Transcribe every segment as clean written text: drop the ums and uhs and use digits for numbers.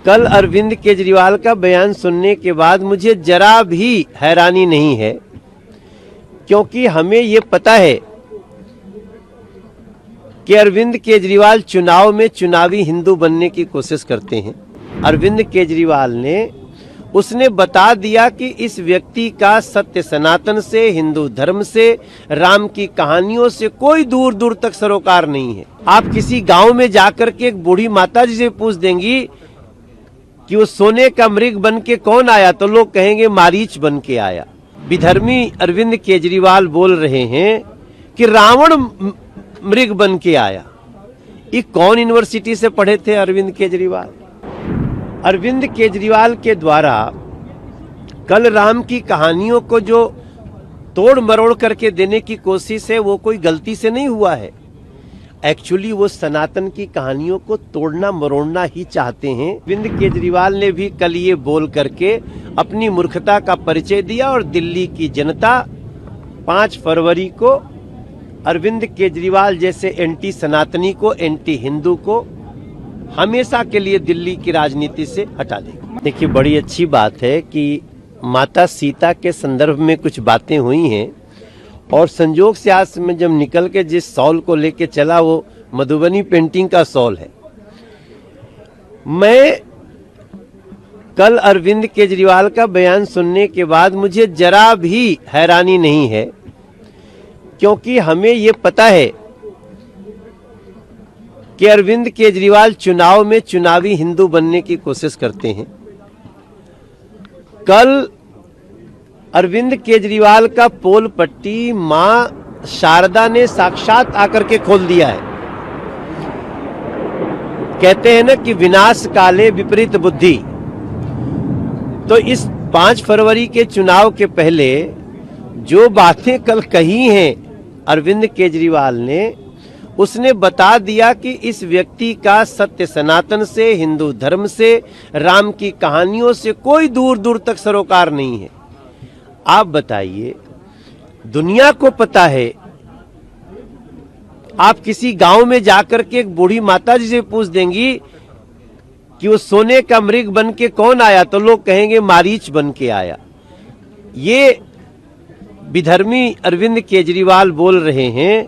कल अरविंद केजरीवाल का बयान सुनने के बाद मुझे जरा भी हैरानी नहीं है, क्योंकि हमें ये पता है कि अरविंद केजरीवाल चुनाव में चुनावी हिंदू बनने की कोशिश करते हैं। अरविंद केजरीवाल उसने बता दिया कि इस व्यक्ति का सत्य सनातन से, हिंदू धर्म से, राम की कहानियों से कोई दूर दूर तक सरोकार नहीं है। आप किसी गांव में जाकर के एक बूढ़ी माता जी से पूछ देंगी कि वो सोने का मृग बन के कौन आया, तो लोग कहेंगे मारीच बन के आया। विधर्मी अरविंद केजरीवाल बोल रहे हैं कि रावण मृग बन के आया। ये कौन यूनिवर्सिटी से पढ़े थे अरविंद केजरीवाल? अरविंद केजरीवाल के द्वारा कल राम की कहानियों को जो तोड़ मरोड़ करके देने की कोशिश है, वो कोई गलती से नहीं हुआ है। एक्चुअली वो सनातन की कहानियों को तोड़ना मरोड़ना ही चाहते हैं। अरविंद केजरीवाल ने भी कल ये बोल करके अपनी मूर्खता का परिचय दिया और दिल्ली की जनता 5 फरवरी को अरविंद केजरीवाल जैसे एंटी सनातनी को, एंटी हिंदू को हमेशा के लिए दिल्ली की राजनीति से हटा देगी। देखिए, बड़ी अच्छी बात है कि माता सीता के संदर्भ में कुछ बातें हुई हैं और संजोग से आज में जब निकल के जिस शॉल को लेके चला वो मधुबनी पेंटिंग का शॉल है। मैं कल अरविंद केजरीवाल का बयान सुनने के बाद मुझे जरा भी हैरानी नहीं है, क्योंकि हमें ये पता है कि अरविंद केजरीवाल चुनाव में चुनावी हिंदू बनने की कोशिश करते हैं। कल अरविंद केजरीवाल का पोल पट्टी मां शारदा ने साक्षात आकर के खोल दिया है। कहते हैं ना कि विनाश काले विपरीत बुद्धि। तो इस 5 फरवरी के चुनाव के पहले जो बातें कल कही हैं अरविंद केजरीवाल ने, उसने बता दिया कि इस व्यक्ति का सत्य सनातन से, हिंदू धर्म से, राम की कहानियों से कोई दूर दूर तक सरोकार नहीं है। आप बताइए, दुनिया को पता है। आप किसी गांव में जाकर के एक बूढ़ी माता जी से पूछ देंगी कि वो सोने का मृग बन के कौन आया, तो लोग कहेंगे मारीच बन के आया। ये विधर्मी अरविंद केजरीवाल बोल रहे हैं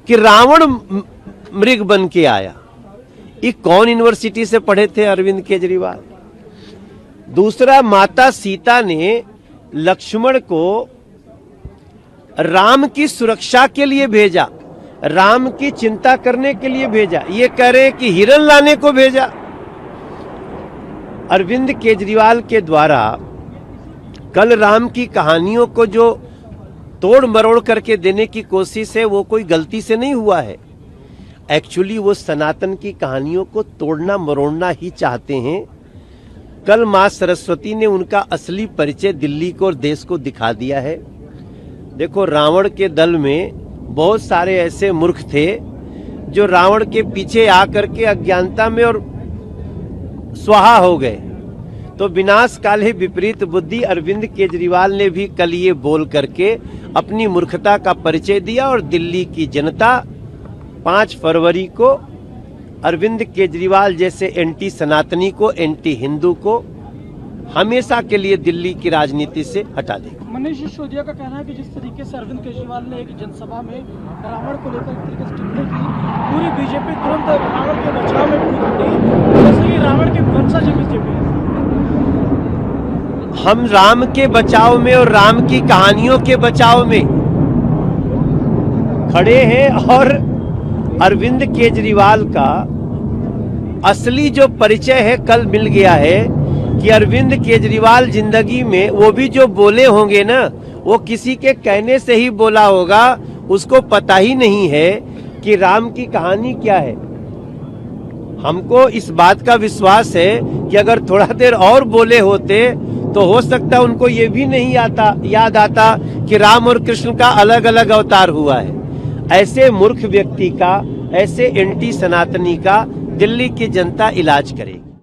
कि रावण मृग बन के आया। ये कौन यूनिवर्सिटी से पढ़े थे अरविंद केजरीवाल? दूसरा, माता सीता ने लक्ष्मण को राम की सुरक्षा के लिए भेजा, राम की चिंता करने के लिए भेजा। ये कह रहे हैं कि हिरण लाने को भेजा। अरविंद केजरीवाल के द्वारा कल राम की कहानियों को जो तोड़ मरोड़ करके देने की कोशिश है, वो कोई गलती से नहीं हुआ है। एक्चुअली वो सनातन की कहानियों को तोड़ना मरोड़ना ही चाहते हैं। कल मां सरस्वती ने उनका असली परिचय दिल्ली को और देश को दिखा दिया है। देखो, रावण के दल में बहुत सारे ऐसे मूर्ख थे जो रावण के पीछे आकर के अज्ञानता में और स्वाहा हो गए। तो विनाश काले विपरीत बुद्धि अरविंद केजरीवाल ने भी कल ये बोल करके अपनी मूर्खता का परिचय दिया और दिल्ली की जनता 5 फरवरी को अरविंद केजरीवाल जैसे एंटी सनातनी को, एंटी हिंदू को हमेशा के लिए दिल्ली की राजनीति से हटा देगी। मनीष सिसोदिया का कहना है कि जिस तरीके से अरविंद केजरीवाल ने एक जनसभा में रावण को लेकर एक तरीके से टिप्पणी की, पूरी बीजेपी तुरंत रावण के बचाव में कूद गई, जैसे कि रावण के वंशज बीजेपी। हम राम के बचाव में और राम की कहानियों के बचाव में खड़े हैं और अरविंद केजरीवाल का असली जो परिचय है कल मिल गया है कि अरविंद केजरीवाल जिंदगी में वो भी जो बोले होंगे ना, वो किसी के कहने से ही बोला होगा। उसको पता ही नहीं है कि राम की कहानी क्या है। हमको इस बात का विश्वास है कि अगर थोड़ा देर और बोले होते तो हो सकता है उनको ये भी नहीं याद आता कि राम और कृष्ण का अलग अलग अवतार हुआ है। ऐसे मूर्ख व्यक्ति का, ऐसे एंटी सनातनी का दिल्ली की जनता इलाज करेगी।